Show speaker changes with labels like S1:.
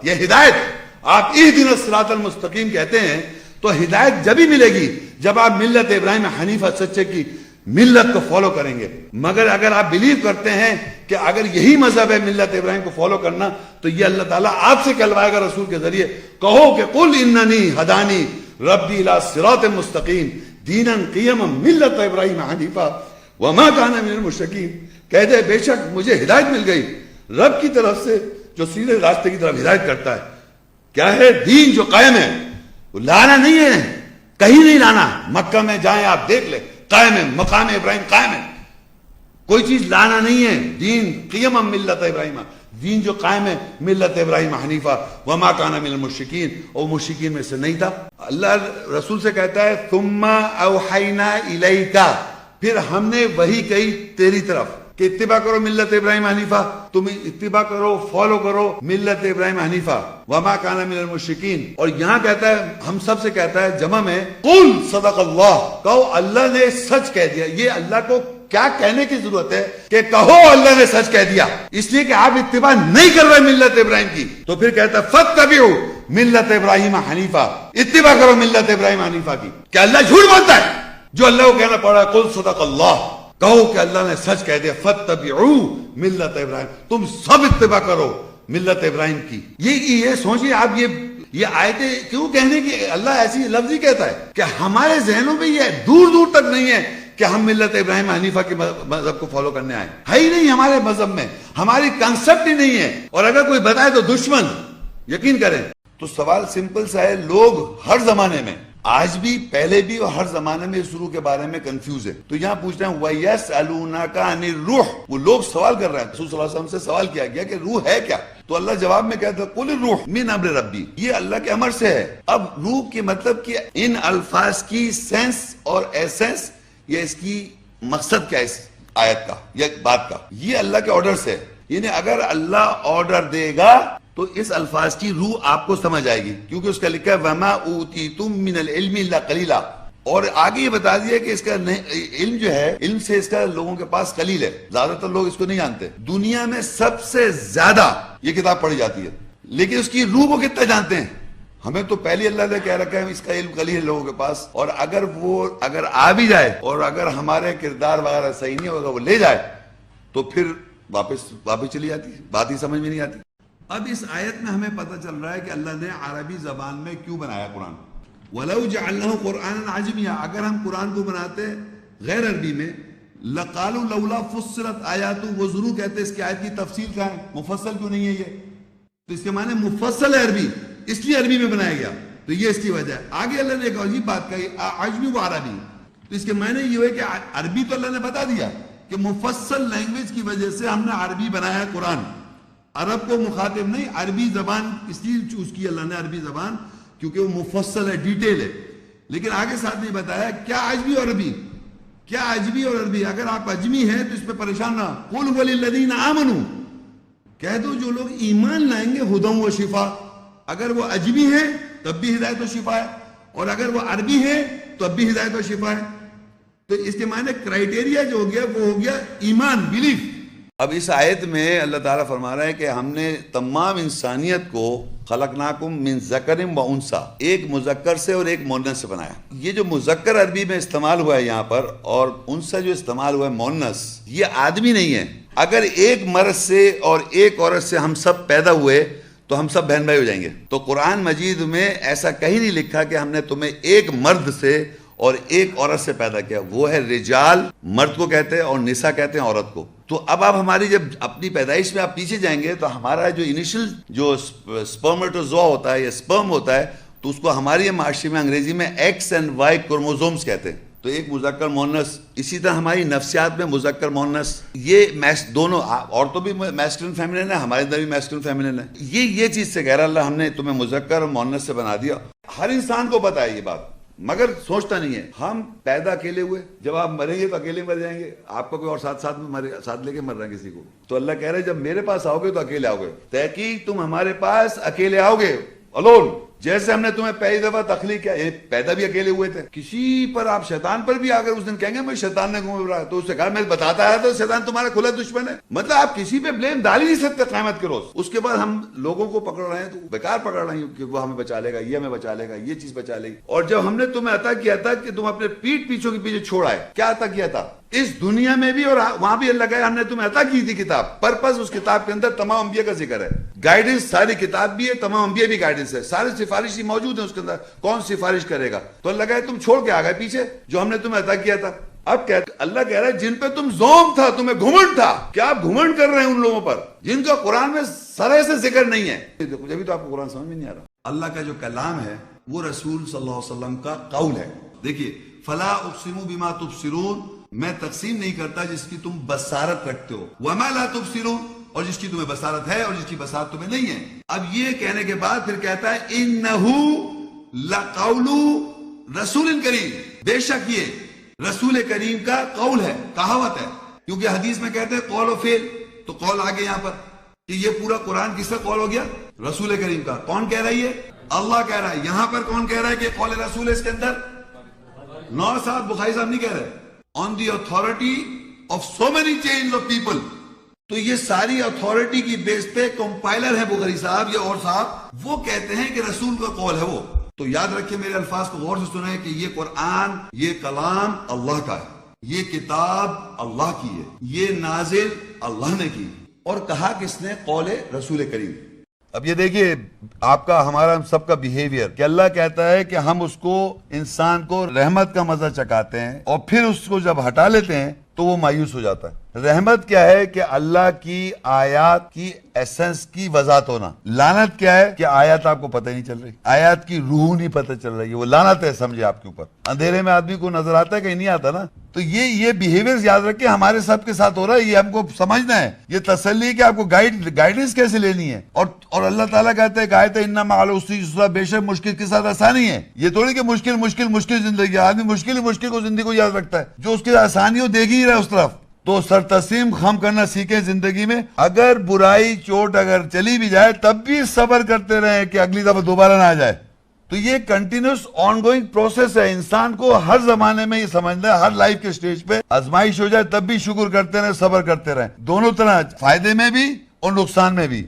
S1: یہ ہدایت آپ اہدنا الصراط المستقیم کہتے ہیں تو ہدایت جب ہی ملے گی جب آپ ملت ابراہیم حنیفہ سچے کی ملت کو فالو کریں گے. مگر اگر آپ بلیو کرتے ہیں کہ اگر یہی مذہب ہے ملت ابراہیم کو فالو کرنا تو یہ اللہ تعالیٰ آپ سے کہلوائے گا رسول کے ذریعے, کہو کہ قل اننی ہدانی ربی الی صراط مستقیم دینا قیما ملت ابراہیم حنیفہ وما کان من المشرکین. کہہ دے بے شک مجھے ہدایت مل گئی رب کی طرف سے جو سیدھے راستے کی طرف ہدایت کرتا ہے. کیا ہے دین جو قائم ہے, وہ لانا نہیں ہے, کہیں نہیں لانا. مکہ میں جائیں آپ دیکھ لیں قائم ہے, مقام ابراہیم قائم ہے, کوئی چیز لانا نہیں ہے. دین قیما ملت ابراہیم, دین جو قائم ہے ملت ابراہیم حنیفہ وما کان من المشرکین, اور مشرکین میں سے نہیں تھا. اللہ رسول سے کہتا ہے ثم اوحینا الیک, پھر ہم نے وحی کہی تیری طرف کہ اتباع کرو ملت ابراہیم حنیفہ, تم اتباع کرو فالو کرو ملت ابراہیم حنیفہ وما کان من المشرکین. اور یہاں کہتا ہے ہم سب سے کہتا ہے جمع میں قل صدق اللہ, کہو اللہ نے سچ کہہ دیا. یہ اللہ کو کیا کہنے کی ضرورت ہے کہ کہو اللہ نے سچ کہہ دیا, اس لیے کہ آپ اتباع نہیں کر رہے ملت ابراہیم کی. تو پھر کہتا ہے فاتبعوا ملت ابراہیم حنیفہ, اتباع کرو ملت ابراہیم حنیفہ کی. کیا اللہ جھوٹ بولتا ہے؟ جو اللہ کو کہنا پڑا قل صدق اللہ, کہو کہ اللہ نے سچ کہہ دیا. فاتبعوا ملت ابراہیم, تم سب اتباع کرو ملت ابراہیم کی. یہ سوچیے آپ, یہ آیتیں کیوں کہنے کی اللہ ایسی لفظ ہی کہتا ہے کہ ہمارے ذہنوں میں یہ دور دور تک نہیں ہے کہ ہم ملت ابراہیم حنیفہ کے مذہب کو فالو کرنے آئے. ہے ہی نہیں ہمارے مذہب میں, ہماری کنسپٹ ہی نہیں ہے. اور اگر کوئی بتائے تو دشمن, یقین کریں. تو سوال سمپل سا ہے, لوگ ہر زمانے میں, آج بھی پہلے بھی اور ہر زمانے میں اس روح کے بارے میں کنفیوز ہے. تو یہاں پوچھ رہے ہیں وَيَسْأَلُونَكَ عَنِ الرُّوحِ, وہ لوگ سوال کر رہے ہیں. رسول صلی اللہ علیہ وسلم سے سوال کیا گیا کہ روح ہے کیا؟ تو اللہ جواب میں کہتا ہے قُلِ الرُّوحُ مِنْ أَمْرِ رَبِّي, یہ اللہ کے امر سے ہے. اب روح کے مطلب کہ ان الفاظ کی سینس اور ایسنس, یہ اس کی مقصد کیا ہے اس آیت کا یا بات کا, یہ اللہ کے آرڈر سے. یعنی اگر اللہ آرڈر دے گا تو اس الفاظ کی روح آپ کو سمجھ آئے گی, کیونکہ اس کا لکھا ہے وَمَا أُوتِيتُم مِّنَ الْعِلْمِ إِلَّا قَلِيلًا. اور آگے یہ بتا دیا کہ اس کا علم جو ہے, علم سے اس کا لوگوں کے پاس قلیل ہے, زیادہ تر لوگ اس کو نہیں جانتے. دنیا میں سب سے زیادہ یہ کتاب پڑھی جاتی ہے, لیکن اس کی روح کو کتنا جانتے ہیں؟ ہمیں تو پہلی اللہ نے کہہ رکھا ہے اس کا علم قلیل ہے لوگوں کے پاس. اور اگر آ بھی جائے اور اگر ہمارے کردار وغیرہ صحیح نہیں ہوگا, وہ لے جائے تو پھر واپس چلی جاتی ہے, بات ہی سمجھ میں نہیں آتی. اب اس آیت میں ہمیں پتہ چل رہا ہے کہ اللہ نے عربی زبان میں کیوں بنایا قرآن. وَلَوْ جَعَلْنَاهُ قُرْآنًا عَجَمِيًّا, اگر ہم قرآن کو بناتے غیر عربی میں, لَقَالُوا لَوْلَا فُصِّلَتْ آيَاتُهُ, وہ ضرور کہتے اس کی آیت کی تفصیل کیا ہے, مفصل کیوں نہیں ہے یہ. تو اس کے معنی مفصل ہے عربی, اس لیے عربی میں بنایا گیا. تو یہ اس کی وجہ ہے. آگے اللہ نے ایک عجیب بات کہی عجمی و عربی, تو اس کے معنی یہ ہے کہ عربی تو اللہ نے بتا دیا کہ مفصل لینگویج کی وجہ سے ہم نے عربی بنایا ہے قرآن. عرب کو مخاطب نہیں, عربی زبان اس لیے چوز کی اللہ نے عربی زبان کیونکہ وہ مفصل ہے, ڈیٹیل ہے. لیکن آگے ساتھ نہیں بتایا کیا عجمی اور عربی, کیا عجمی اور عربی. اگر آپ عجمی ہیں تو اس پہ پریشان نہ. قُلْ وَلِلَّذِينَ آمَنُوا, کہہ دو جو لوگ ایمان لائیں گے ہدی و شفا. اگر وہ عجمی ہیں تب بھی ہدایت و شفا ہے, اور اگر وہ عربی ہیں تو اب بھی ہدایت و شفا ہے. تو اس کے معنی کرائیٹیریا جو ہو گیا وہ ہو گیا ایمان, بلیف. اب اس آیت میں اللہ تعالیٰ فرما رہا ہے کہ ہم نے تمام انسانیت کو خلقناکم من ذکر و انثی, ایک مذکر سے اور ایک مؤنث سے بنایا. یہ جو مذکر عربی میں استعمال ہوا ہے یہاں پر, اور انثی جو استعمال ہوا ہے مؤنث, یہ آدمی نہیں ہے. اگر ایک مرد سے اور ایک عورت سے ہم سب پیدا ہوئے تو ہم سب بہن بھائی ہو جائیں گے. تو قرآن مجید میں ایسا کہیں نہیں لکھا کہ ہم نے تمہیں ایک مرد سے اور ایک عورت سے پیدا کیا. وہ ہے رجال, مرد کو کہتے ہیں, اور نساء کہتے ہیں عورت کو. تو اب آپ ہماری جب اپنی پیدائش میں آپ پیچھے جائیں گے تو ہمارا جو انیشل جو سپرمیٹوزوا ہوتا ہے یا سپرم ہوتا ہے, تو اس کو ہماری معاشرے میں انگریزی میں ایکس اینڈ وائی کروموزومز کہتے ہیں. تو ایک مذکر مؤنث. اسی طرح ہماری نفسیات میں مذکر مؤنث, یہ دونوں عورتوں بھی میسکولن فیمنن ہے, ہمارے اندر بھی میسکولن فیمنن ہے. یہ چیز سے کہہ رہا اللہ ہم نے تمہیں مذکر اور مؤنث سے بنا دیا. ہر انسان کو پتہ ہے یہ بات, مگر سوچتا نہیں ہے. ہم پیدا اکیلے ہوئے, جب آپ مریں گے تو اکیلے مر جائیں گے. آپ کا کوئی اور ساتھ لے کے مر رہا ہے کسی کو. تو اللہ کہہ رہے ہیں جب میرے پاس آؤ گے تو اکیلے آؤ گے. تحقیق تم ہمارے پاس اکیلے آؤ گے, الون. جیسے ہم نے تمہیں پہلی دفعہ تخلیق کیا، پیدا بھی اکیلے ہوئے تھے، کسی پر آپ شیطان پر بھی اگر اس دن کہیں گے میں شیطان نے گھوم رہا تو اس سے کہا میں بتاتا ہے تو شیطان تمہارا کھلا دشمن ہے. مطلب آپ کسی پہ بلیم ڈال ہی نہیں سکتے قیامت کے روز. اس کے بعد ہم لوگوں کو پکڑ رہے ہیں تو بیکار پکڑ رہے ہیں کہ وہ ہمیں بچا لے گا، یہ ہمیں بچا لے گا، یہ چیز بچا لے گی. اور جب ہم نے تمہیں عطا کیا تھا کہ تم اپنے پیٹ پیچھوں کے پیچھے چھوڑ آئے، کیا عطا کیا تھا اس دنیا میں بھی اور وہاں بھی اللہ کہا ہم نے تمہیں عطا کی تھی کتاب. پرپس اس کتاب کے اندر تمام انبیاء کا ذکر ہے، گائیڈنس ساری کتاب بھی ہے، تمام انبیاء بھی گائیڈنس ہے، سارے سفارش موجود ہیں اس کے اندر. کون سفارش کرے گا؟ تو اللہ کہا تم چھوڑ کے آ گئے پیچھے جو ہم نے تمہیں عطا کیا تھا. اب اللہ کہہ رہا ہے جن پہ تم زوم تھا، تمہیں گھمنڈ تھا، کیا آپ گھمنڈ کر رہے ہیں ان لوگوں پر جن کا قرآن میں سرے سے ذکر نہیں ہے؟ جبھی تو آپ کو قرآن سمجھ میں نہیں آ رہا. اللہ کا جو کلام ہے وہ رسول صلی اللہ علیہ وسلم کا قول ہے. دیکھیے فلا اقسم بما تبصرون، میں تقسیم نہیں کرتا جس کی تم بصارت رکھتے ہو، وما لا تبصرون، اور جس کی تمہیں بصارت ہے اور جس کی بصارت تمہیں نہیں ہے. اب یہ کہنے کے بعد پھر کہتا ہے انہو لقول رسول کریم، بے شک یہ رسول کریم کا قول ہے، کہاوت ہے. کیونکہ حدیث میں کہتے ہیں قول و فعل، تو قول آگے یہاں پر کہ یہ پورا قرآن کس کا قول ہو گیا؟ رسول کریم کا. کون کہہ رہا ہے یہ؟ اللہ کہہ رہا ہے. یہاں پر کون کہہ رہا ہے کہ قول رسول ہے اس کے اندر؟ نور صاحب بخاری صاحب نہیں کہہ رہے. On the authority of so many chains of people. تو یہ ساری اتھارٹی کی بیس پہ کمپائلر ہے بخاری صاحب یہ اور صاحب، وہ کہتے ہیں کہ رسول کا قول ہے وہ. تو یاد رکھیں میرے الفاظ کو غور سے سنیں کہ یہ قرآن، یہ کلام اللہ کا ہے، یہ کتاب اللہ کی ہے، یہ نازل اللہ نے کی. اور کہا کس نے؟ قول رسول کریم. اب یہ دیکھیے آپ کا ہمارا ہم سب کا بیہیویئر کہ اللہ کہتا ہے کہ ہم اس کو انسان کو رحمت کا مزہ چکاتے ہیں اور پھر اس کو جب ہٹا لیتے ہیں تو وہ مایوس ہو جاتا ہے. رحمت کیا ہے؟ کہ اللہ کی آیات کی ایسنس کی وضاحت ہونا. لعنت کیا ہے؟ کہ آیات آپ کو پتہ نہیں چل رہی، آیات کی روح نہیں پتہ چل رہی ہے، وہ لعنت ہے سمجھے آپ کے اوپر. اندھیرے میں آدمی کو نظر آتا ہے کہیں نہیں آتا نا. تو یہ بیہیویئر یاد رکھیں ہمارے سب کے ساتھ ہو رہا ہے، یہ ہم کو سمجھنا ہے. یہ تسلی ہے کہ آپ کو گائیڈنس کیسے لینی ہے. اور اللہ تعالیٰ کہتے ہیں کہ آیت انما مع العسر یسرا، بے شک مشکل کے ساتھ آسانی ہے. یہ تھوڑی کہ مشکل زندگی، آدمی مشکل کو زندگی کو یاد رکھتا ہے، جو اس کی آسانی ہو دیکھ ہی رہا ہے اس طرف. تو سر تسلیم خم کرنا سیکھیں زندگی میں. اگر برائی چوٹ اگر چلی بھی جائے تب بھی صبر کرتے رہیں کہ اگلی دفعہ دوبارہ نہ آ جائے. تو یہ کنٹینیوس آن گوئنگ پروسیس ہے. انسان کو ہر زمانے میں یہ سمجھنا ہے، ہر لائف کے سٹیج پہ آزمائش ہو جائے تب بھی شکر کرتے رہیں، صبر کرتے رہیں، دونوں طرح، فائدے میں بھی اور نقصان میں بھی.